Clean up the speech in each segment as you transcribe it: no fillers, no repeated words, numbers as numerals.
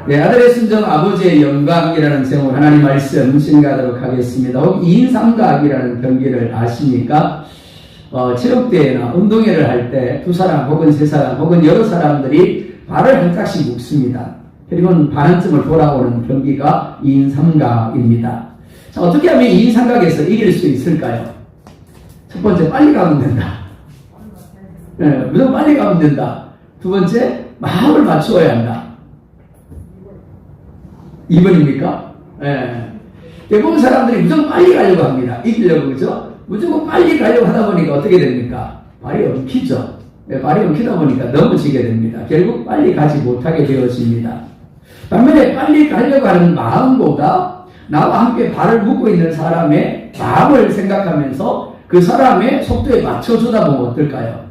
네, 아들의 순정 아버지의 영광이라는 제목으로 하나님 말씀 증거하도록 하겠습니다. 혹 2인 삼각이라는 경기를 아십니까? 체육대회나 운동회를 할 때 두 사람 혹은 세 사람 혹은 여러 사람들이 발을 한 짝씩 묶습니다. 그리고 반환점을 돌아오는 경기가 2인 삼각입니다. 자, 어떻게 하면 2인 삼각에서 이길 수 있을까요? 첫 번째, 빨리 가면 된다. 네, 무조건 빨리 가면 된다. 두 번째, 마음을 맞추어야 한다. 2번입니까? 네. 대부분 사람들이 무조건 빨리 가려고 합니다. 이기려고, 그죠? 무조건 빨리 가려고 하다 보니까 어떻게 됩니까? 발이 엉키죠. 네, 발이 엉키다 보니까 넘어지게 됩니다. 결국 빨리 가지 못하게 되어집니다. 반면에 빨리 가려고 하는 마음보다 나와 함께 발을 묶고 있는 사람의 마음을 생각하면서 그 사람의 속도에 맞춰주다 보면 어떨까요?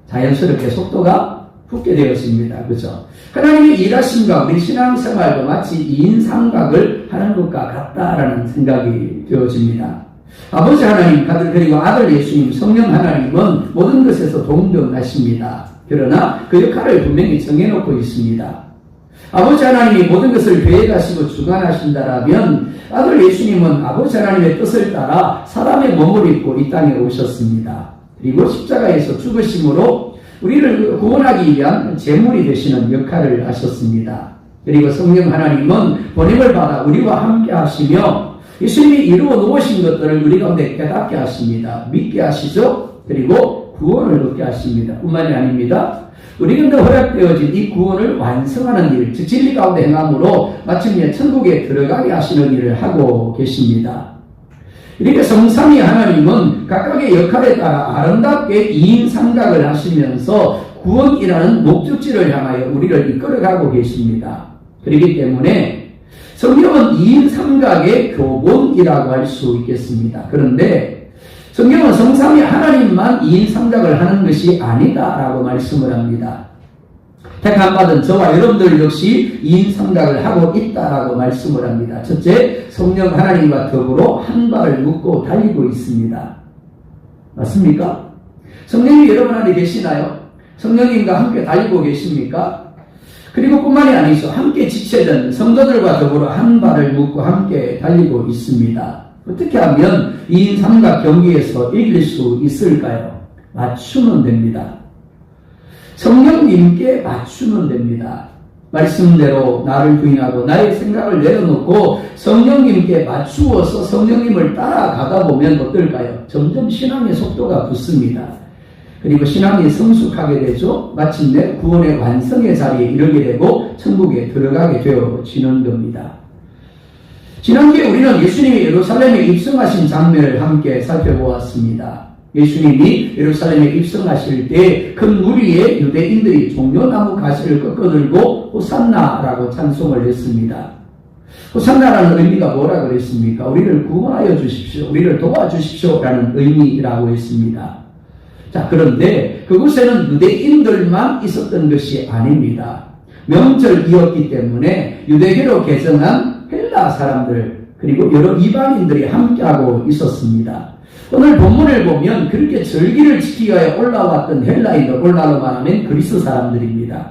자연스럽게 속도가 붙게 되었습니다. 그죠? 하나님의 일하심과 우리 신앙생활도 마치 2인 삼각을 하는 것과 같다라는 생각이 되어집니다. 아버지 하나님, 그리고 아들 예수님, 성령 하나님은 모든 것에서 동등하십니다. 그러나 그 역할을 분명히 정해놓고 있습니다. 아버지 하나님이 모든 것을 계획하시고 주관하신다라면 아들 예수님은 아버지 하나님의 뜻을 따라 사람의 몸을 입고 이 땅에 오셨습니다. 그리고 십자가에서 죽으심으로 우리를 구원하기 위한 제물이 되시는 역할을 하셨습니다. 그리고 성령 하나님은 보냄을 받아 우리와 함께 하시며 예수님이 이루어 놓으신 것들을 우리 가운데 깨닫게 하십니다. 믿게 하시죠. 그리고 구원을 얻게 하십니다. 뿐만이 아닙니다. 우리 가운데 허락되어진 이 구원을 완성하는 일, 즉 진리 가운데 행함으로 마침내 천국에 들어가게 하시는 일을 하고 계십니다. 이렇게 성삼위 하나님은 각각의 역할에 따라 아름답게 2인 삼각을 하시면서 구원이라는 목적지를 향하여 우리를 이끌어가고 계십니다. 그렇기 때문에 성경은 2인 삼각의 교본이라고 할 수 있겠습니다. 그런데 성경은 성삼위 하나님만 2인 삼각을 하는 것이 아니다라고 말씀을 합니다. 택함받은 저와 여러분들 역시 2인 삼각을 하고 있다라고 말씀을 합니다. 첫째, 성령 하나님과 더불어 한 발을 묶고 달리고 있습니다. 맞습니까? 성령이 여러분 안에 계시나요? 성령님과 함께 달리고 계십니까? 그리고 뿐만이 아니죠. 함께 지체된 성도들과 더불어 한 발을 묶고 함께 달리고 있습니다. 어떻게 하면 2인 삼각 경기에서 이길 수 있을까요? 맞추면 됩니다. 성령님께 맞추면 됩니다. 말씀대로 나를 부인하고 나의 생각을 내려놓고 성령님께 맞추어서 성령님을 따라가다 보면 어떨까요? 점점 신앙의 속도가 붙습니다. 그리고 신앙이 성숙하게 되죠. 마침내 구원의 완성의 자리에 이르게 되고 천국에 들어가게 되어지는 겁니다. 지난주에 우리는 예수님이 예루살렘에 입성하신 장면을 함께 살펴보았습니다. 예수님이 예루살렘에 입성하실 때 큰 무리의 유대인들이 종려나무 가시를 꺾어들고 호산나라고 찬송을 했습니다. 호산나라는 의미가 뭐라 그랬습니까? 우리를 구원하여 주십시오. 우리를 도와주십시오. 라는 의미라고 했습니다. 자, 그런데 그곳에는 유대인들만 있었던 것이 아닙니다. 명절이었기 때문에 유대교로 개정한 헬라 사람들 그리고 여러 이방인들이 함께하고 있었습니다. 오늘 본문을 보면 그렇게 절기를 지키기 위하여 올라왔던 헬라인들, 오늘날로 말하면 그리스 사람들입니다.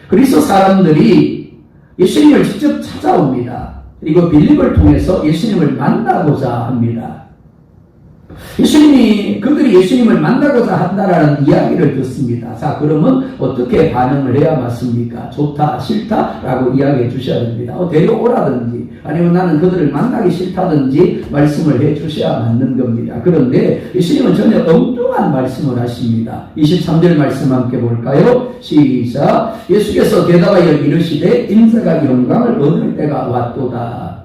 그리스 사람들이 예수님을 직접 찾아옵니다. 그리고 빌립을 통해서 예수님을 만나고자 합니다. 그들이 예수님을 만나고자 한다라는 이야기를 듣습니다. 자, 그러면 어떻게 반응을 해야 맞습니까? 좋다, 싫다? 라고 이야기해 주셔야 됩니다. 데려오라든지, 아니면 나는 그들을 만나기 싫다든지 말씀을 해 주셔야 맞는 겁니다. 그런데 예수님은 전혀 엉뚱한 말씀을 하십니다. 23절 말씀 함께 볼까요? 시작. 예수께서 대답하여 이르시되 인자가 영광을 얻을 때가 왔도다.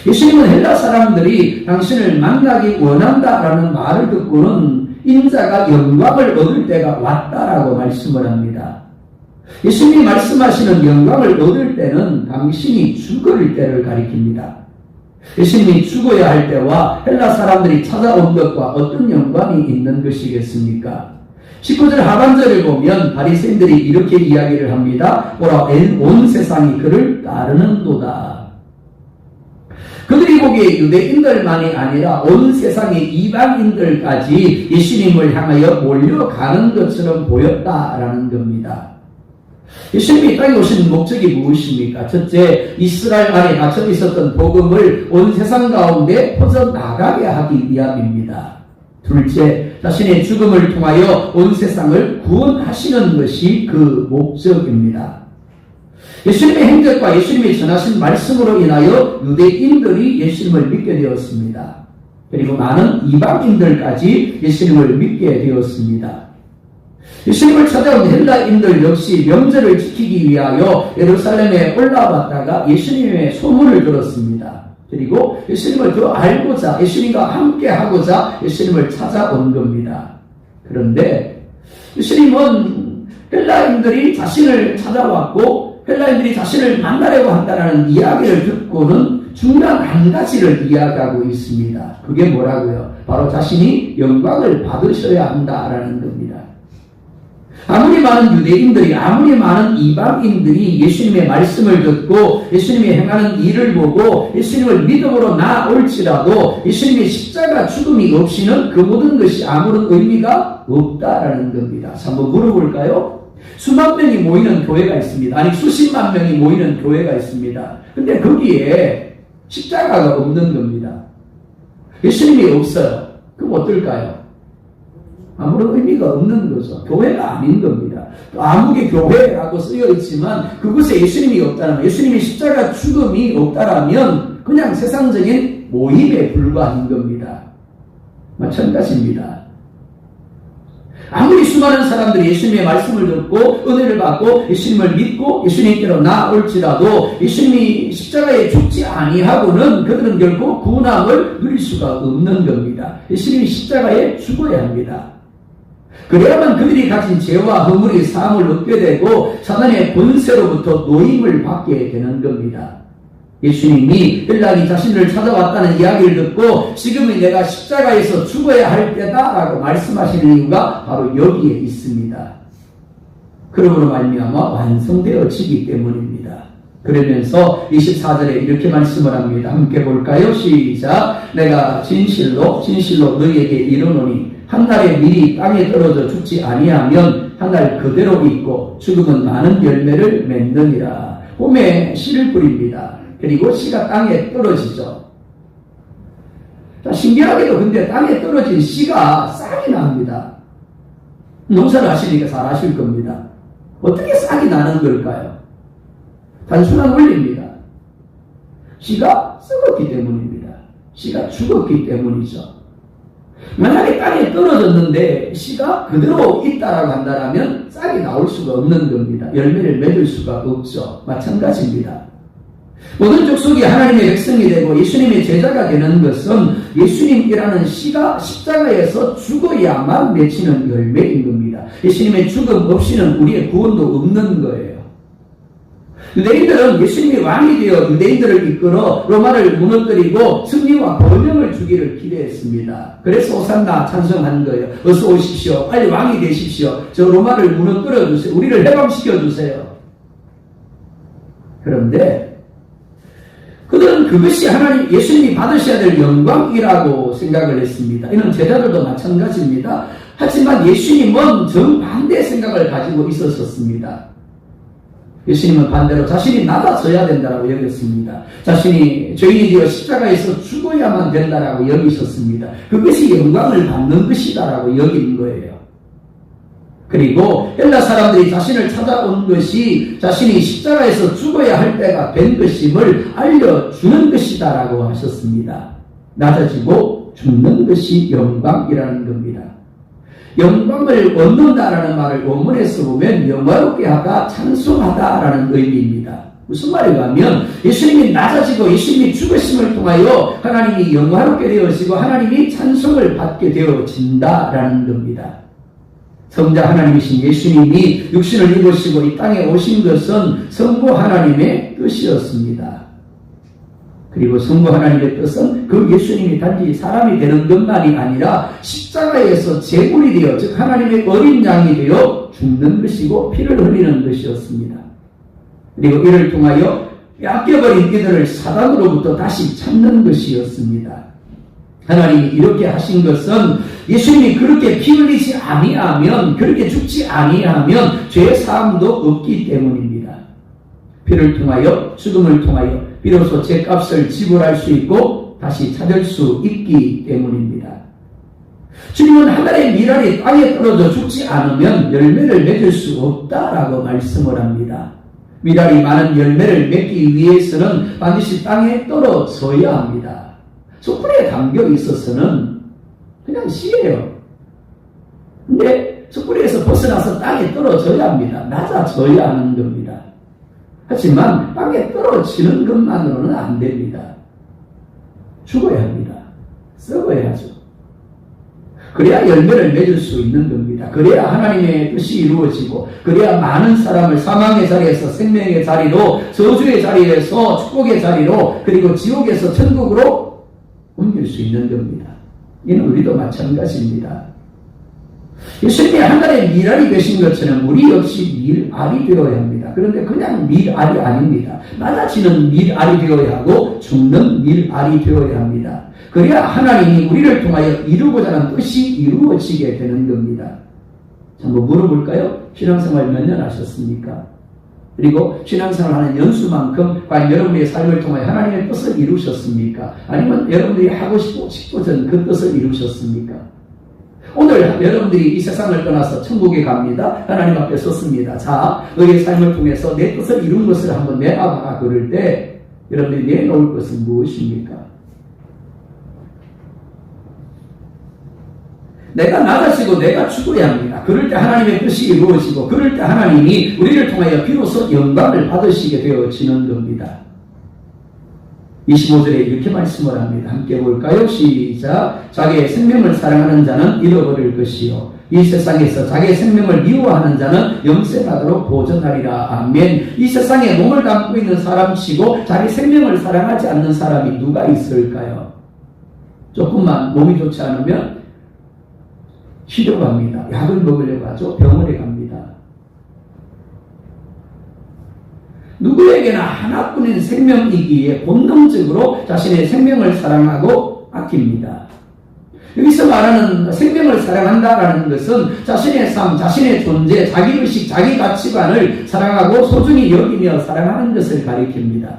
예수님은 헬라 사람들이 당신을 만나기 원한다라는 말을 듣고는 인자가 영광을 얻을 때가 왔다라고 말씀을 합니다. 예수님이 말씀하시는 영광을 얻을 때는 당신이 죽을 때를 가리킵니다. 예수님이 죽어야 할 때와 헬라 사람들이 찾아온 것과 어떤 연관이 있는 것이겠습니까? 19절 하반절을 보면 바리새인들이 이렇게 이야기를 합니다. 보라, 온 세상이 그를 따르는도다. 그들이 보기에 유대인들만이 아니라 온 세상의 이방인들까지 예수님을 향하여 몰려가는 것처럼 보였다라는 겁니다. 예수님이 이 땅에 오신 목적이 무엇입니까? 첫째, 이스라엘 안에 갇혀 있었던 복음을 온 세상 가운데 퍼져나가게 하기 위함입니다. 둘째, 자신의 죽음을 통하여 온 세상을 구원하시는 것이 그 목적입니다. 예수님의 행적과 예수님이 전하신 말씀으로 인하여 유대인들이 예수님을 믿게 되었습니다. 그리고 많은 이방인들까지 예수님을 믿게 되었습니다. 예수님을 찾아온 헬라인들 역시 명절을 지키기 위하여 예루살렘에 올라왔다가 예수님의 소문을 들었습니다. 그리고 예수님을 더 알고자, 예수님과 함께 하고자 예수님을 찾아온 겁니다. 그런데 예수님은 헬라인들이 자신을 찾아왔고 헬라인들이 자신을 만나려고 한다는 이야기를 듣고는 중요한 한 가지를 이야기하고 있습니다. 그게 뭐라고요? 바로 자신이 영광을 받으셔야 한다라는 겁니다. 아무리 많은 유대인들이, 아무리 많은 이방인들이 예수님의 말씀을 듣고 예수님이 행하는 일을 보고 예수님을 믿음으로 나올지라도 예수님의 십자가 죽음이 없이는 그 모든 것이 아무런 의미가 없다라는 겁니다. 한번 물어볼까요? 수만 명이 모이는 교회가 있습니다. 아니 수십만 명이 모이는 교회가 있습니다. 근데 거기에 십자가가 없는 겁니다. 예수님이 없어요. 그럼 어떨까요? 아무런 의미가 없는 거죠. 교회가 아닌 겁니다. 또 아무개 교회라고 쓰여 있지만 그곳에 예수님이 없다면, 예수님이 십자가 죽음이 없다라면 그냥 세상적인 모임에 불과한 겁니다. 마찬가지입니다. 아무리 수많은 사람들이 예수님의 말씀을 듣고 은혜를 받고 예수님을 믿고 예수님께로 나올지라도 예수님이 십자가에 죽지 아니하고는 그들은 결코 구원함을 누릴 수가 없는 겁니다. 예수님이 십자가에 죽어야 합니다. 그래야만 그들이 가진 죄와 허물의 사함을 얻게 되고 사단의 권세로부터 노임을 받게 되는 겁니다. 예수님이 헬라인이 자신을 찾아왔다는 이야기를 듣고 지금은 내가 십자가에서 죽어야 할 때다라고 말씀하시는 이유가 바로 여기에 있습니다. 그러므로 말미암아 완성되어지기 때문입니다. 그러면서 24절에 이렇게 말씀을 합니다. 함께 볼까요? 시작. 내가 진실로 너희에게 이르노니 한 날에 미리 땅에 떨어져 죽지 아니하면 한 날 그대로 있고 죽음은 많은 열매를 맺느니라. 봄에 씨를 뿌립니다. 그리고 씨가 땅에 떨어지죠. 자, 신기하게도 근데 땅에 떨어진 씨가 싹이 납니다. 농사를 하시니까 잘 아실 겁니다. 어떻게 싹이 나는 걸까요? 단순한 원리입니다. 씨가 썩었기 때문입니다. 씨가 죽었기 때문이죠. 만약에 땅에 떨어졌는데 씨가 그대로 있다라고 한다면 싹이 나올 수가 없는 겁니다. 열매를 맺을 수가 없죠. 마찬가지입니다. 모든 족속이 하나님의 백성이 되고 예수님의 제자가 되는 것은 예수님이라는 씨가 십자가에서 죽어야만 맺히는 열매인 겁니다. 예수님의 죽음 없이는 우리의 구원도 없는 거예요. 유대인들은 예수님이 왕이 되어 유대인들을 이끌어 로마를 무너뜨리고 승리와 번영을 주기를 기대했습니다. 그래서 호산나 찬송한 거예요. 어서 오십시오. 빨리 왕이 되십시오. 저 로마를 무너뜨려 주세요. 우리를 해방시켜 주세요. 그런데 그들은 그것이 하나님, 예수님이 받으셔야 될 영광이라고 생각을 했습니다. 이는 제자들도 마찬가지입니다. 하지만 예수님은 정반대의 생각을 가지고 있었습니다. 예수님은 반대로 자신이 낮아져야 된다고 여겼습니다. 자신이 죄인이 되어 십자가에서 죽어야만 된다고 여기셨습니다. 그것이 영광을 받는 것이다라고 여긴 거예요. 그리고 헬라 사람들이 자신을 찾아온 것이 자신이 십자가에서 죽어야 할 때가 된 것임을 알려주는 것이다라고 하셨습니다. 낮아지고 죽는 것이 영광이라는 겁니다. 영광을 얻는다라는 말을 원문에서 보면 영화롭게 하다, 찬송하다라는 의미입니다. 무슨 말인가 하면 예수님이 낮아지고 예수님이 죽으심을 통하여 하나님이 영화롭게 되어지고 하나님이 찬송을 받게 되어진다라는 겁니다. 성자 하나님이신 예수님이 육신을 입으시고 이 땅에 오신 것은 성부 하나님의 뜻이었습니다. 그리고 성부 하나님의 뜻은 그 예수님이 단지 사람이 되는 것만이 아니라 십자가에서 제물이 되어, 즉 하나님의 어린 양이 되어 죽는 것이고 피를 흘리는 것이었습니다. 그리고 이를 통하여 뺏겨버린 이들을 사단으로부터 다시 찾는 것이었습니다. 하나님이 이렇게 하신 것은 예수님이 그렇게 피 흘리지 아니하면, 그렇게 죽지 아니하면 죄 사함도 없기 때문입니다. 피를 통하여, 죽음을 통하여 비로소 죄값을 지불할 수 있고 다시 찾을 수 있기 때문입니다. 주님은 하늘의 밀알이 땅에 떨어져 죽지 않으면 열매를 맺을 수 없다라고 말씀을 합니다. 밀알이 많은 열매를 맺기 위해서는 반드시 땅에 떨어져야 합니다. 숯불에 담겨 있어서는 그냥 씨예요. 근데 숯불에서 벗어나서 땅에 떨어져야 합니다. 낮아져야 하는 겁니다. 하지만 땅에 떨어지는 것만으로는 안 됩니다. 죽어야 합니다. 썩어야죠. 그래야 열매를 맺을 수 있는 겁니다. 그래야 하나님의 뜻이 이루어지고, 그래야 많은 사람을 사망의 자리에서 생명의 자리로, 저주의 자리에서 축복의 자리로, 그리고 지옥에서 천국으로 옮길 수 있는 겁니다. 이는 우리도 마찬가지입니다. 예수님이 하늘에 밀알이 되신 것처럼 우리 역시 밀알이 되어야 합니다. 그런데 그냥 밀알이 아닙니다. 낮아지는 밀알이 되어야 하고 죽는 밀알이 되어야 합니다. 그래야 하나님이 우리를 통하여 이루고자 하는 뜻이 이루어지게 되는 겁니다. 한번 물어볼까요? 신앙생활 몇 년 하셨습니까? 그리고 신앙생활 하는 연수만큼 과연 여러분의 삶을 통하여 하나님의 뜻을 이루셨습니까? 아니면 여러분들이 하고 싶어진 그 뜻을 이루셨습니까? 오늘 여러분들이 이 세상을 떠나서 천국에 갑니다. 하나님 앞에 섰습니다. 자, 너의 삶을 통해서 내 뜻을 이룬 것을 한번 내놔봐 그럴 때 여러분들이 내놓을 것은 무엇입니까? 내가 낮아지고 내가 죽어야 합니다. 그럴 때 하나님의 뜻이 이루어지고, 그럴 때 하나님이 우리를 통하여 비로소 영광을 받으시게 되어지는 겁니다. 25절에 이렇게 말씀을 합니다. 함께 볼까요? 시작. 자기의 생명을 사랑하는 자는 잃어버릴 것이요, 이 세상에서 자기의 생명을 미워하는 자는 영생하도록 보존하리라. 아멘. 이 세상에 몸을 담고 있는 사람치고 자기 생명을 사랑하지 않는 사람이 누가 있을까요? 조금만 몸이 좋지 않으면 쉬려고 합니다. 약을 먹으려고 하죠. 병원에 갑니다. 누구에게나 하나뿐인 생명이기에 본능적으로 자신의 생명을 사랑하고 아낍니다. 여기서 말하는 생명을 사랑한다라는 것은 자신의 삶, 자신의 존재, 자기의식, 자기 가치관을 사랑하고 소중히 여기며 사랑하는 것을 가리킵니다.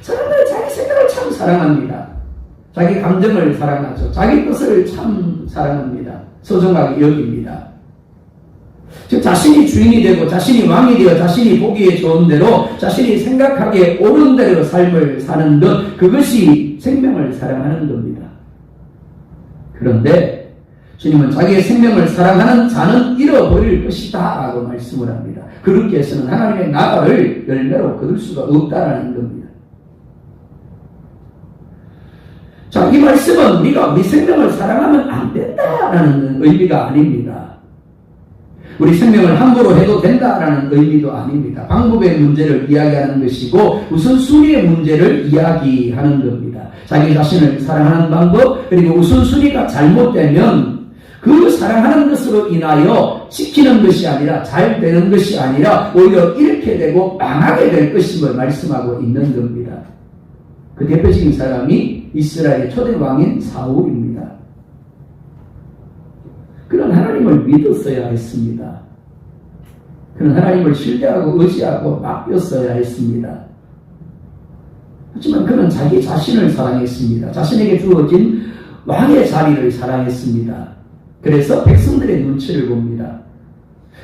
사람들은 자기 생명을 참 사랑합니다. 자기 감정을 사랑하죠. 자기 것을 참 사랑합니다. 소중하게 여깁니다. 즉 자신이 주인이 되고 자신이 왕이 되어 자신이 보기에 좋은 대로 자신이 생각하기에 옳은 대로 삶을 사는 것, 그것이 생명을 사랑하는 겁니다. 그런데 주님은 자기의 생명을 사랑하는 자는 잃어버릴 것이다 라고 말씀을 합니다. 그렇게 해서는 하나님의 나라를 열매로 거둘 수가 없다라는 겁니다. 자, 이 말씀은 우리가 우리 생명을 사랑하면 안 된다라는 의미가 아닙니다. 우리 생명을 함부로 해도 된다라는 의미도 아닙니다. 방법의 문제를 이야기하는 것이고 우선순위의 문제를 이야기하는 겁니다. 자기 자신을 사랑하는 방법, 그리고 우선순위가 잘못되면 그 사랑하는 것으로 인하여 지키는 것이 아니라 잘 되는 것이 아니라 오히려 잃게 되고 망하게 될 것임을 말씀하고 있는 겁니다. 그 대표적인 사람이 이스라엘의 초대 왕인 사울입니다. 그는 하나님을 믿었어야 했습니다. 그는 하나님을 신뢰하고 의지하고 맡겼어야 했습니다. 하지만 그는 자기 자신을 사랑했습니다. 자신에게 주어진 왕의 자리를 사랑했습니다. 그래서 백성들의 눈치를 봅니다.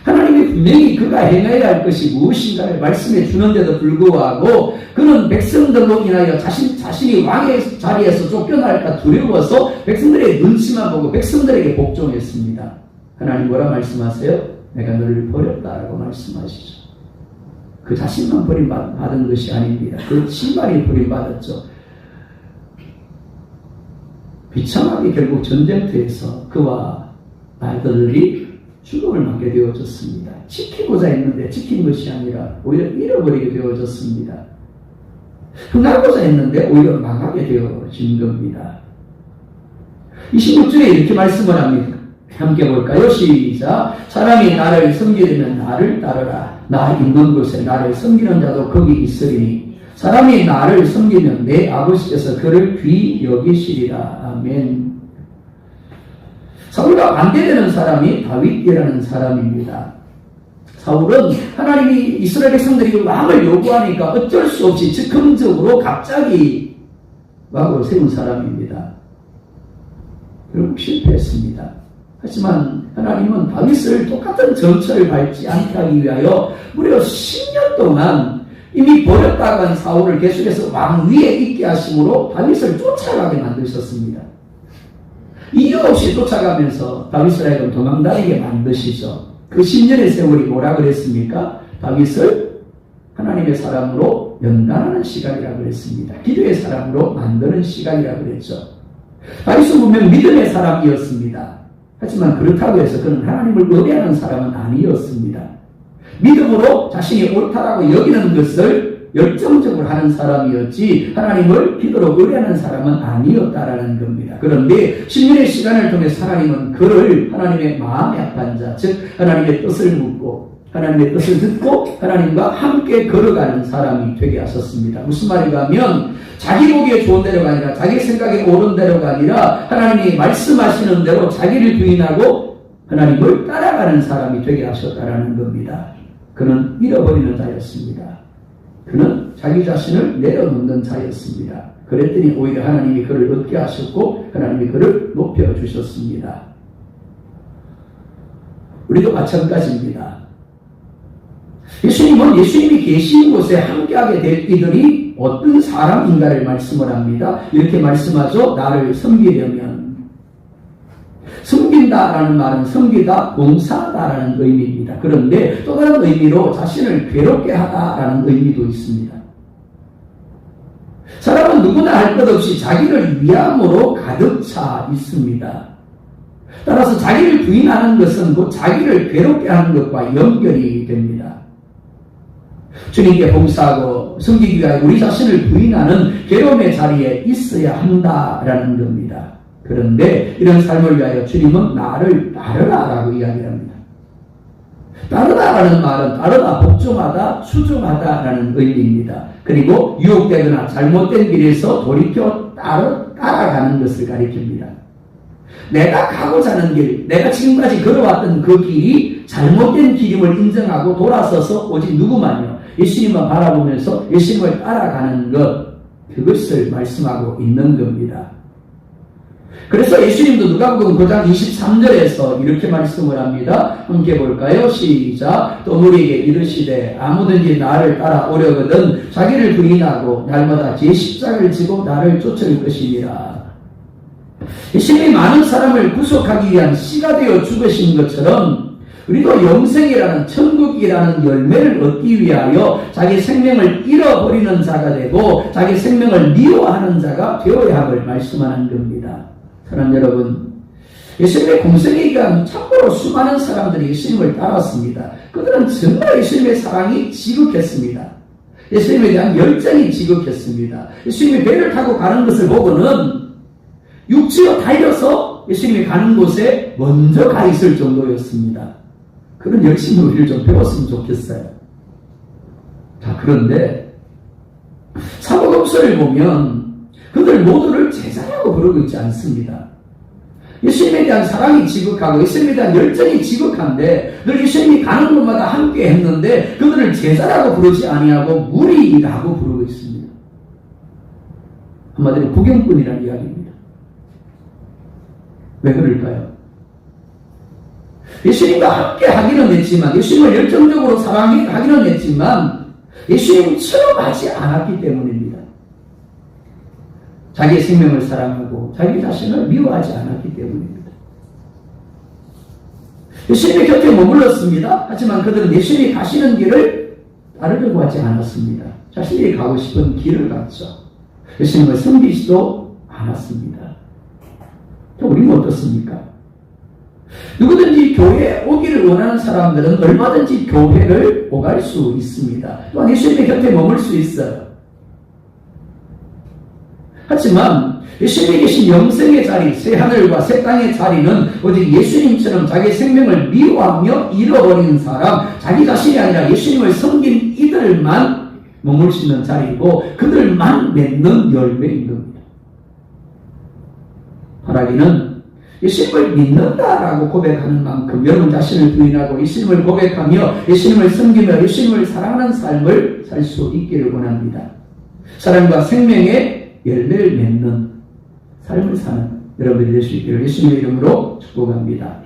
하나님이 분명히 그가 행해야 할 것이 무엇인가를 말씀해 주는데도 불구하고 그는 백성들로 인하여 자신이 왕의 자리에서 쫓겨날까 두려워서 백성들의 눈치만 보고 백성들에게 복종했습니다. 하나님 뭐라 말씀하세요? 내가 너를 버렸다라고 말씀하시죠. 그 자신만 버림받은 것이 아닙니다. 그 신발이 버림받았죠. 비참하게 결국 전쟁터에서 그와 아들들이 죽음을 맞게 되어졌습니다. 지키고자 했는데 지킨 것이 아니라 오히려 잃어버리게 되어졌습니다. 흥하고자 했는데 오히려 망하게 되어진 겁니다. 26절에 이렇게 말씀을 합니다. 함께 볼까요? 시작. 사람이 나를 섬기려면 나를 따르라. 나 있는 곳에 나를 섬기는 자도 거기 있으리니 사람이 나를 섬기면 내 아버지께서 그를 귀히 여기시리라. 아멘. 사울과 반대되는 사람이 다윗이라는 사람입니다. 사울은 하나님이 이스라엘 백성들이 왕을 요구하니까 어쩔 수 없이 즉흥적으로 갑자기 왕을 세운 사람입니다. 결국 실패했습니다. 하지만 하나님은 다윗을 똑같은 전철을 밟지 않게 하기 위하여 무려 10년 동안 이미 버렸다고 한 사울을 계속해서 왕 위에 있게 하심으로 다윗을 쫓아가게 만드셨습니다. 이유 없이 쫓아가면서 다윗을 하여금 도망다니게 만드시죠. 그 10년의 세월이 뭐라 그랬습니까? 다윗을 하나님의 사람으로 연단하는 시간이라고 그랬습니다. 기도의 사람으로 만드는 시간이라고 그랬죠. 다윗은 분명 믿음의 사람이었습니다. 하지만 그렇다고 해서 그는 하나님을 의뢰하는 사람은 아니었습니다. 믿음으로 자신이 옳다라고 여기는 것을 열정적으로 하는 사람이었지 하나님을 기도로 의뢰하는 사람은 아니었다라는 겁니다. 그런데 10년의 시간을 통해 하나님은 그를 하나님의 마음에 합한 자, 즉 하나님의 뜻을 묻고 하나님의 뜻을 듣고 하나님과 함께 걸어가는 사람이 되게 하셨습니다. 무슨 말인가 하면 자기 보기에 좋은 대로가 아니라 자기 생각에 옳은 대로가 아니라 하나님이 말씀하시는 대로 자기를 부인하고 하나님을 따라가는 사람이 되게 하셨다라는 겁니다. 그는 잃어버리는 자였습니다. 그는 자기 자신을 내려놓는 자였습니다. 그랬더니 오히려 하나님이 그를 얻게 하셨고 하나님이 그를 높여주셨습니다. 우리도 마찬가지입니다. 예수님은 예수님이 계신 곳에 함께하게 될 이들이 어떤 사람인가를 말씀을 합니다. 이렇게 말씀하죠. 나를 섬기려면. 섬긴다라는 말은 섬기다, 봉사하다라는 의미입니다. 그런데 또 다른 의미로 자신을 괴롭게 하다라는 의미도 있습니다. 사람은 누구나 할 것 없이 자기를 위함으로 가득 차 있습니다. 따라서 자기를 부인하는 것은 곧 자기를 괴롭게 하는 것과 연결이 됩니다. 주님께 봉사하고 섬기기 위하여 우리 자신을 부인하는 괴로움의 자리에 있어야 한다라는 겁니다. 그런데 이런 삶을 위하여 주님은 나를 따르라라고 이야기합니다. 따르다라는 말은 따르다, 복종하다, 추종하다라는 의미입니다. 그리고 유혹되거나 잘못된 길에서 돌이켜 따라가는 것을 가리킵니다. 내가 가고자 하는 길, 내가 지금까지 걸어왔던 그 길이 잘못된 길임을 인정하고 돌아서서 오직 누구만요? 예수님만 바라보면서 예수님을 따라가는 것, 그것을 말씀하고 있는 겁니다. 그래서 예수님도 누가복음 9장 23절에서 이렇게 말씀을 합니다. 함께 볼까요? 시작. 또 우리에게 이르시되 아무든지 나를 따라오려거든 자기를 부인하고 날마다 제 십자가를 지고 나를 쫓을 것이니라. 예수님이 많은 사람을 구속하기 위한 씨가 되어 죽으신 것처럼 우리도 영생이라는 천국이라는 열매를 얻기 위하여 자기 생명을 잃어버리는 자가 되고 자기 생명을 미워하는 자가 되어야 함을 말씀하는 겁니다. 사랑하는 여러분, 예수님의 공생에 의한 참으로 수많은 사람들이 예수님을 따랐습니다. 그들은 정말 예수님의 사랑이 지극했습니다. 예수님에 대한 열정이 지극했습니다. 예수님이 배를 타고 가는 것을 보고는 육지로 달려서 예수님이 가는 곳에 먼저 가 있을 정도였습니다. 그런 열심히 우리를 좀 배웠으면 좋겠어요. 자, 그런데 사복음서를 보면 그들 모두를 제자라고 부르고 있지 않습니다. 예수님에 대한 사랑이 지극하고 예수님에 대한 열정이 지극한데 늘 예수님이 가는 곳마다 함께 했는데 그들을 제자라고 부르지 아니하고 무리라고 부르고 있습니다. 한마디로 구경꾼이라는 이야기입니다. 왜 그럴까요? 예수님과 함께 하기는 했지만 예수님을 열정적으로 사랑하기는 했지만 예수님처럼 하지 않았기 때문입니다. 자기의 생명을 사랑하고 자기 자신을 미워하지 않았기 때문입니다. 예수님의 곁에 머물렀습니다. 하지만 그들은 예수님이 가시는 길을 따르려고 하지 않았습니다. 자신이 가고 싶은 길을 갔죠. 예수님을 섬기지도 않았습니다. 우리는 어떻습니까? 누구든지 교회에 오기를 원하는 사람들은 얼마든지 교회를 오갈 수 있습니다. 또한 예수님의 곁에 머물 수 있어요. 하지만 예수님이 계신 영생의 자리, 새 하늘과 새 땅의 자리는 오직 예수님처럼 자기 생명을 미워하며 잃어버리는 사람, 자기 자신이 아니라 예수님을 섬긴 이들만 머물 수 있는 자리이고 그들만 맺는 열매인 겁니다. 바라기는 예수님을 믿는다라고 고백하는 만큼 여러분 자신을 부인하고 예수님을 고백하며 예수님을 섬기며 예수님을 사랑하는 삶을 살 수 있기를 원합니다. 사랑과 생명의 열매를 맺는 삶을 사는 여러분들이 될 수 있기를 예수님의 이름으로 축복합니다.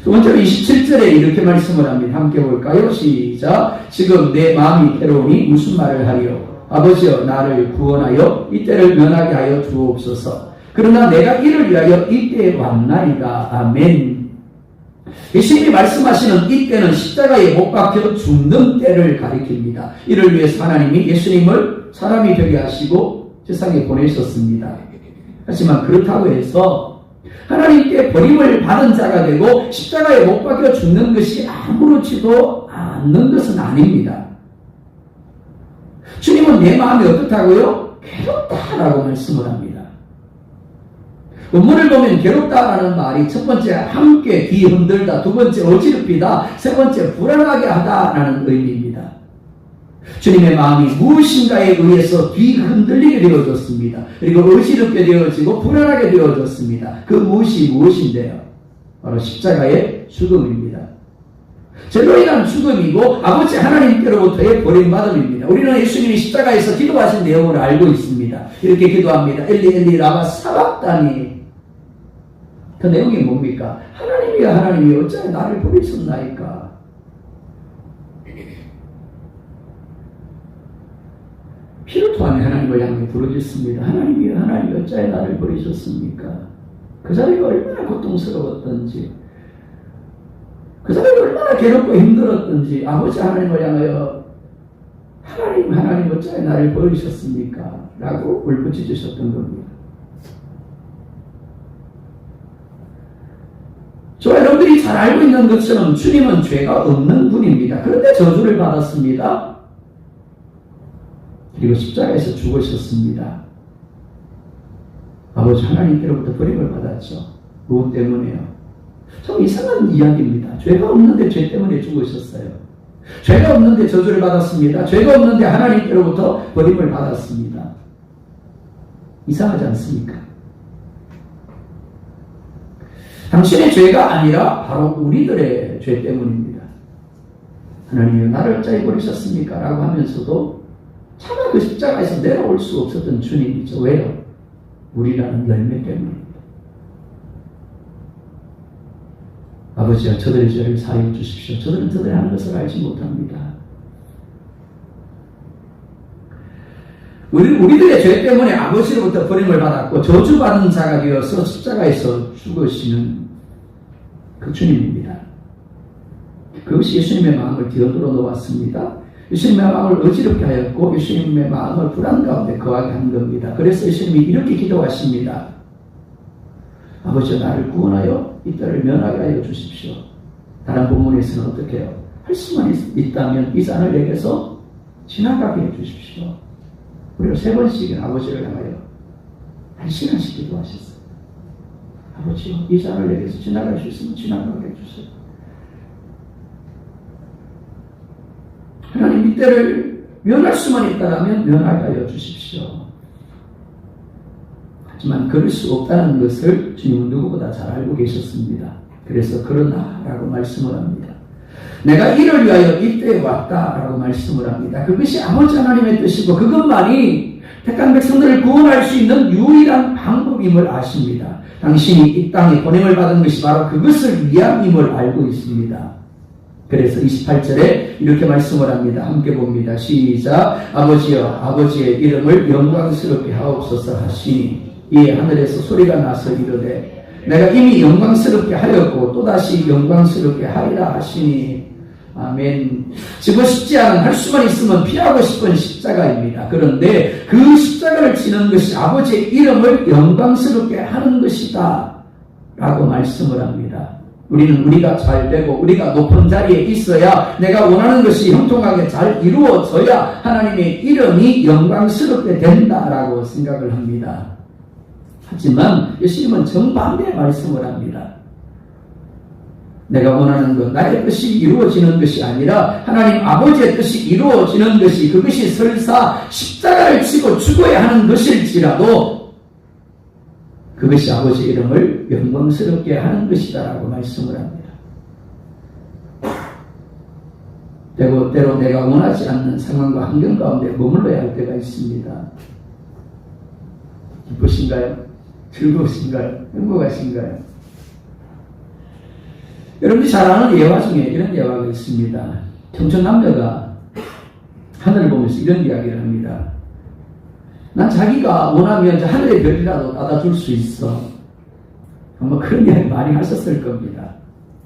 두 번째로 27절에 이렇게 말씀을 합니다. 함께 볼까요? 시작. 지금 내 마음이 괴로우니 무슨 말을 하리요? 아버지여 나를 구원하여 이때를 면하게 하여 주옵소서. 그러나 내가 이를 위하여 이때에 왔나이다. 아멘. 예수님이 말씀하시는 이때는 십자가에 못 박혀 죽는 때를 가리킵니다. 이를 위해서 하나님이 예수님을 사람이 되게 하시고 세상에 보내셨습니다. 하지만 그렇다고 해서 하나님께 버림을 받은 자가 되고 십자가에 못 박혀 죽는 것이 아무렇지도 않는 것은 아닙니다. 주님은 내 마음이 어떻다고요? 괴롭다라고 말씀을 합니다. 본문을 보면 괴롭다라는 말이 첫 번째 함께 귀 흔들다, 두 번째 어지럽히다, 세 번째 불안하게 하다라는 의미입니다. 주님의 마음이 무엇인가에 의해서 귀 흔들리게 되어졌습니다. 그리고 어지럽게 되어지고 불안하게 되어졌습니다. 그 무엇이 무엇인데요? 바로 십자가의 죽음입니다. 죄로 인한 죽음이고 아버지 하나님께로부터의 버림받음입니다. 우리는 예수님이 십자가에서 기도하신 내용을 알고 있습니다. 이렇게 기도합니다. 엘리 엘리 라마 사박다니. 그 내용이 뭡니까? 하나님이여 하나님이 어찌하여 나를 버리셨나이까? 피를 통하여 하나님을 향해 부르짖습니다. 하나님이여 하나님이 어찌하여 나를 버리셨습니까? 그 자리가 얼마나 고통스러웠던지, 그 자리가 얼마나 괴롭고 힘들었던지 아버지 하나님을 향하여 하나님 어찌하여 나를 버리셨습니까? 라고 울부짖으셨던 겁니다. 저와 여러분들이 잘 알고 있는 것처럼 주님은 죄가 없는 분입니다. 그런데 저주를 받았습니다. 그리고 십자가에서 죽으셨습니다. 아버지 하나님께로부터 버림을 받았죠. 무엇 때문에요? 참 이상한 이야기입니다. 죄가 없는데 죄 때문에 죽으셨어요. 죄가 없는데 저주를 받았습니다. 죄가 없는데 하나님께로부터 버림을 받았습니다. 이상하지 않습니까? 당신의 죄가 아니라 바로 우리들의 죄 때문입니다. 하나님이 나를 어찌 버리셨습니까? 라고 하면서도 차마 그 십자가에서 내려올 수 없었던 주님이죠. 왜요? 우리라는 열매 때문입니다. 아버지야 저들의 죄를 사하여 주십시오. 저들은 저들이 하는 것을 알지 못합니다. 우리들의 죄 때문에 아버지로부터 버림을 받았고 저주받은 자가 되어서 십자가에서 죽으시는 그 주님입니다. 그것이 예수님의 마음을 뒤흔들어 놓았습니다. 예수님의 마음을 어지럽게 하였고 예수님의 마음을 불안 가운데 거하게 한 겁니다. 그래서 예수님이 이렇게 기도하십니다. 아버지 나를 구원하여 이 딸을 면하게 하여 주십시오. 다른 본문에서는 어떻게 해요? 할 수만 있다면 이 잔을 내게서 지나가게 해 주십시오. 그리고 3번씩이나 아버지를 향하여 1시간씩 기도하셨어요. 아버지요 이 잔을 내게서 지나갈 수 있으면 지나가게 해주세요. 하나님 이때를 면할 수만 있다면 면하게 하여 주십시오. 하지만 그럴 수 없다는 것을 주님은 누구보다 잘 알고 계셨습니다. 그래서 그러나 라고 말씀을 합니다. 내가 이를 위하여 이때에 왔다 라고 말씀을 합니다. 그것이 아버지 하나님의 뜻이고 그것만이 택한 백성들을 구원할 수 있는 유일한 방법임을 아십니다. 당신이 이 땅에 보냄을 받은 것이 바로 그것을 위함임을 알고 있습니다. 그래서 28절에 이렇게 말씀을 합니다. 함께 봅니다. 시작. 아버지여 아버지의 이름을 영광스럽게 하옵소서 하시니 이에 하늘에서 소리가 나서 이르되 내가 이미 영광스럽게 하였고 또다시 영광스럽게 하리라 하시니 아멘. 지고 싶지 않은 할 수만 있으면 피하고 싶은 십자가입니다. 그런데 그 십자가를 지는 것이 아버지의 이름을 영광스럽게 하는 것이다 라고 말씀을 합니다. 우리는 우리가 잘 되고 우리가 높은 자리에 있어야 내가 원하는 것이 형통하게 잘 이루어져야 하나님의 이름이 영광스럽게 된다라고 생각을 합니다. 하지만 예수님은 정반대의 말씀을 합니다. 내가 원하는 것, 나의 뜻이 이루어지는 것이 아니라 하나님 아버지의 뜻이 이루어지는 것이 그것이 설사 십자가를 지고 죽어야 하는 것일지라도 그것이 아버지 이름을 영광스럽게 하는 것이다라고 말씀을 합니다. 때로 내가 원하지 않는 상황과 환경 가운데 머물러야 할 때가 있습니다. 기쁘신가요? 즐거우신가요? 행복하신가요? 여러분이 잘 아는 예화 중에 이런 예화가 있습니다. 청천 남녀가 하늘을 보면서 이런 이야기를 합니다. 난 자기가 원하면 하늘의 별이라도 따다 줄 수 있어. 아마 그런 이야기 많이 하셨을 겁니다.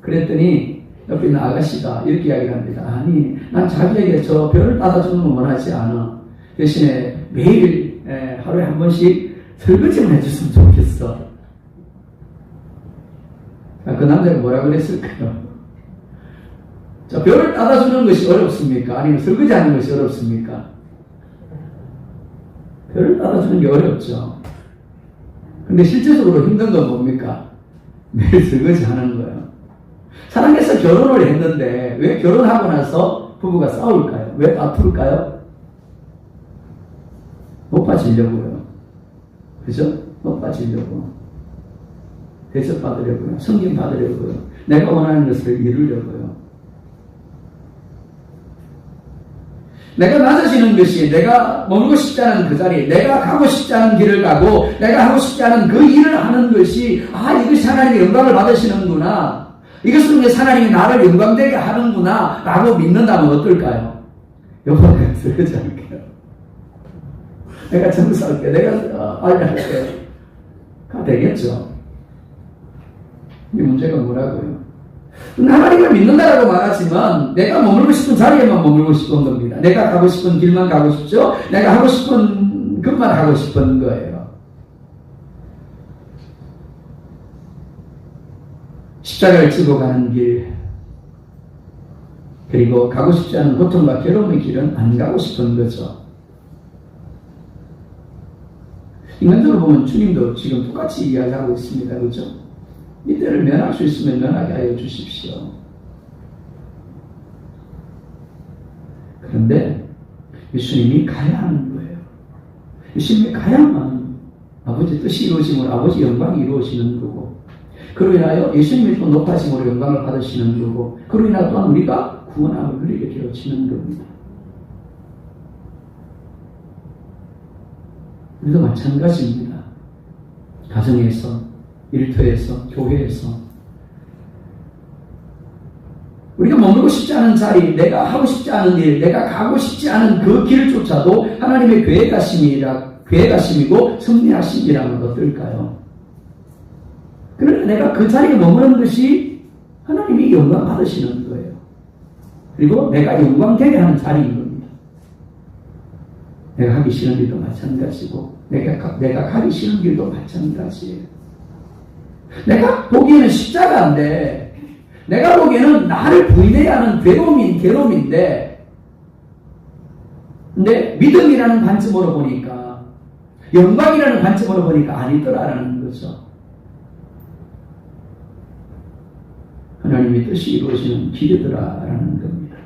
그랬더니 옆에 있는 아가씨가 이렇게 이야기를 합니다. 아니, 난 자기에게 저 별을 따다 주는 건 원하지 않아. 대신에 매일 하루에 한 번씩 설거지만 해줬으면 좋겠어. 그 남자가 뭐라 그랬을까요? 저 별을 따다 주는 것이 어렵습니까? 아니면 설거지하는 것이 어렵습니까? 별을 따다 주는 게 어렵죠. 근데 실제적으로 힘든 건 뭡니까? 매일 설거지 하는 거예요. 사랑해서 결혼을 했는데 왜 결혼하고 나서 부부가 싸울까요? 왜 다툴까요? 높아지려고요. 그죠? 높아지려고. 대접받으려고요. 섬김받으려고요. 내가 원하는 것을 이루려고요. 내가 낮아지는 것이 내가 머물고 싶지 않은 그 자리, 내가 가고 싶지 않은 길을 가고 내가 하고 싶지 않은 그 일을 하는 것이 이것이 하나님의 영광을 받으시는구나. 이것을 위해 하나님이 나를 영광되게 하는구나 라고 믿는다면 어떨까요? 여보, 내가 설거지 할게요. 내가 청소할게요. 내가 알려할게요. 가 되겠죠. 이 문제가 뭐라고요? 하나님을 믿는다라고 말하지만 내가 머물고 싶은 자리에만 머물고 싶은 겁니다. 내가 가고 싶은 길만 가고 싶죠. 내가 하고 싶은 것만 하고 싶은 거예요. 십자가를 지고 가는 길, 그리고 가고 싶지 않은 고통과 괴로움의 길은 안 가고 싶은 거죠. 인간적으로 보면 주님도 지금 똑같이 이야기하고 있습니다. 그렇죠? 이 때를 면할 수 있으면 면하게 하여 주십시오. 그런데 예수님이 가야 하는 거예요. 예수님이 가야만 아버지 뜻이 이루어지므로 아버지 영광이 이루어지는 거고, 그로 인하여 예수님이 또 높아짐으로 영광을 받으시는 거고, 그로 인하여 또한 우리가 구원함을 누리게 되어지는 겁니다. 우리도 마찬가지입니다. 가정에서, 일터에서, 교회에서 우리가 머물고 싶지 않은 자리, 내가 하고 싶지 않은 일, 내가 가고 싶지 않은 그 길조차도 하나님의 계획하심이고 섭리하심이라는 어떨까요? 그러니까 내가 그 자리에 머무는 것이 하나님이 영광 받으시는 거예요. 그리고 내가 영광되게 하는 자리인 겁니다. 내가 하기 싫은 길도 마찬가지고 내가 가기 싫은 길도 마찬가지예요. 내가 보기에는 십자가인데, 내가 보기에는 나를 부인해야 하는 괴로움인데, 근데 믿음이라는 관점으로 보니까, 영광이라는 관점으로 보니까 아니더라라는 거죠. 하나님의 뜻이 이루어지는 길이더라라는 겁니다.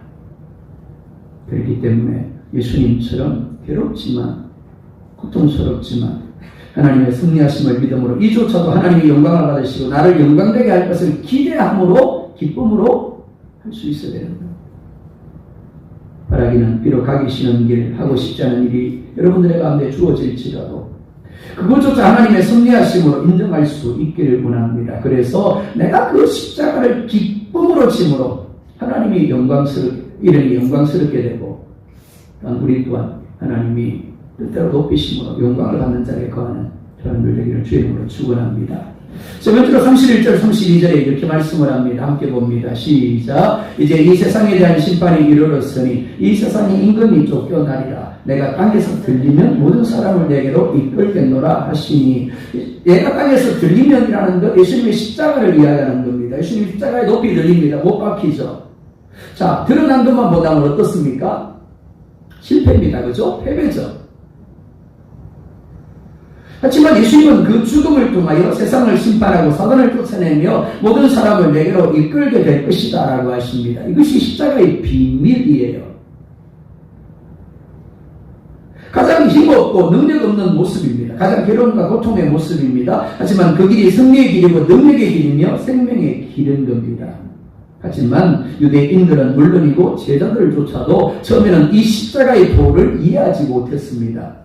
그렇기 때문에 예수님처럼 괴롭지만, 고통스럽지만, 하나님의 승리하심을 믿음으로 이조차도 하나님의 영광을 받으시고 나를 영광되게 할 것을 기대함으로, 기쁨으로 할 수 있어야 되는 거예요. 바라기는 비록 가기 싫은 길, 하고 싶지 않은 일이 여러분들의 가운데 주어질지라도 그것조차 하나님의 승리하심으로 인정할 수 있기를 원합니다. 그래서 내가 그 십자가를 기쁨으로 짐으로 하나님이 이름이 영광스럽게 되고, 또한 우리 또한 하나님이 뜻대로 높이심으로 영광을 받는 자리에 거하는 저희들 되기를 주의 이름으로 축원합니다. 자, 먼저 31절 32절에 이렇게 말씀을 합니다. 함께 봅니다. 시작. 이제 이 세상에 대한 심판이 이르렀으니 이 세상이 임금이 쫓겨나리라. 내가 땅에서 들리면 모든 사람을 내게로 이끌겠노라 하시니, 내가 땅에서 들리면이라는 것, 예수님의 십자가를 이야기하는 겁니다. 예수님의 십자가에 높이 들립니다. 못 박히죠. 자, 드러난 것만 보다면 어떻습니까? 실패입니다. 그죠? 패배죠. 하지만 예수님은 그 죽음을 통하여 세상을 심판하고 사단을 쫓아내며 모든 사람을 내게로 이끌게 될 것이다 라고 하십니다. 이것이 십자가의 비밀이에요. 가장 힘없고 능력 없는 모습입니다. 가장 괴로움과 고통의 모습입니다. 하지만 그 길이 승리의 길이고 능력의 길이며 생명의 길인 겁니다. 하지만 유대인들은 물론이고 제자들조차도 처음에는 이 십자가의 도를 이해하지 못했습니다.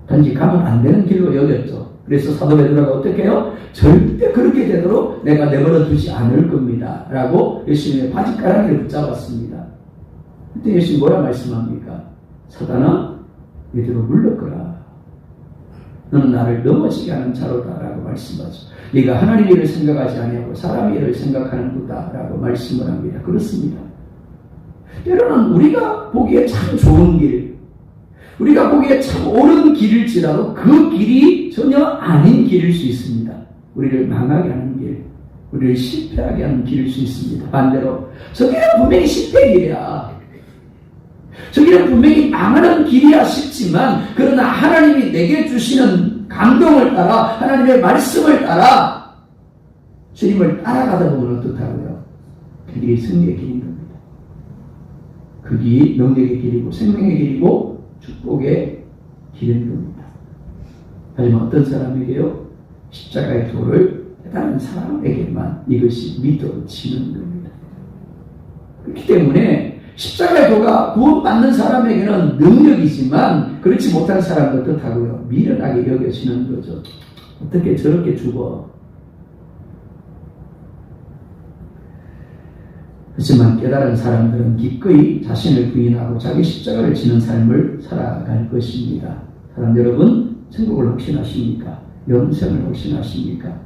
단지 가면 안 되는 길로 여겼죠. 그래서 사도 베드로가 어떻게 해요? 절대 그렇게 되도록 내가 내버려 두지 않을 겁니다. 라고 예수님의 바지가랑이를 붙잡았습니다. 그때 예수님 뭐라 말씀합니까? 사단아, 베드로 물러거라. 너는 나를 넘어지게 하는 자로다. 라고 말씀하죠. 네가 하나님 일을 생각하지 아니하고 사람 일을 생각하는구나. 라고 말씀을 합니다. 그렇습니다. 때로는 우리가 보기에 참 좋은 길, 우리가 보기에 참 옳은 길일지라도 그 길이 전혀 아닌 길일 수 있습니다. 우리를 망하게 하는 길, 우리를 실패하게 하는 길일 수 있습니다. 반대로 저기는 분명히 실패 길이야. 저기는 분명히 망하는 길이야 싶지만 그러나 하나님이 내게 주시는 감동을 따라 하나님의 말씀을 따라 주님을 따라가다 보면 어떻다고요? 그 길이 승리의 길인 겁니다. 그 길이 능력의 길이고 생명의 길이고 축복의 길인 겁니다. 하지만 어떤 사람에게요? 십자가의 도를 대단한 사람에게만 이것이 믿어지는 겁니다. 그렇기 때문에 십자가의 도가 구원받는 사람에게는 능력이지만 그렇지 못한 사람도 어떻다고요? 미련하게 여겨지는 거죠. 어떻게 저렇게 죽어? 하지만 깨달은 사람들은 기꺼이 자신을 부인하고 자기 십자가를 지는 삶을 살아갈 것입니다. 사람 여러분, 천국을 혹시 아십니까? 영생을 혹시 아십니까?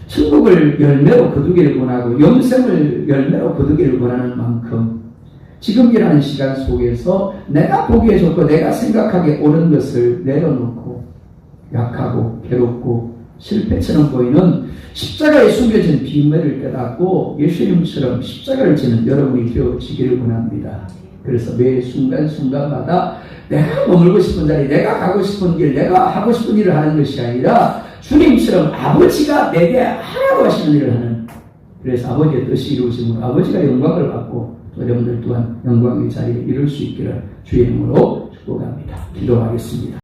천국을 열매로 거두기를 원하고 영생을 열매로 거두기를 원하는 만큼 지금이라는 시간 속에서 내가 보기에 좋고 내가 생각하기에 옳은 것을 내려놓고 약하고 괴롭고 실패처럼 보이는 십자가에 숨겨진 비밀을 깨닫고 예수님처럼 십자가를 지는 여러분이 되어지기를 원합니다. 그래서 매 순간순간마다 내가 머물고 싶은 자리, 내가 가고 싶은 길, 내가 하고 싶은 일을 하는 것이 아니라 주님처럼 아버지가 내게 하라고 하시는 일을 하는, 그래서 아버지의 뜻이 이루어지므로 아버지가 영광을 받고 또 여러분들 또한 영광의 자리에 이룰 수 있기를 주의 이름으로 축복합니다. 기도하겠습니다.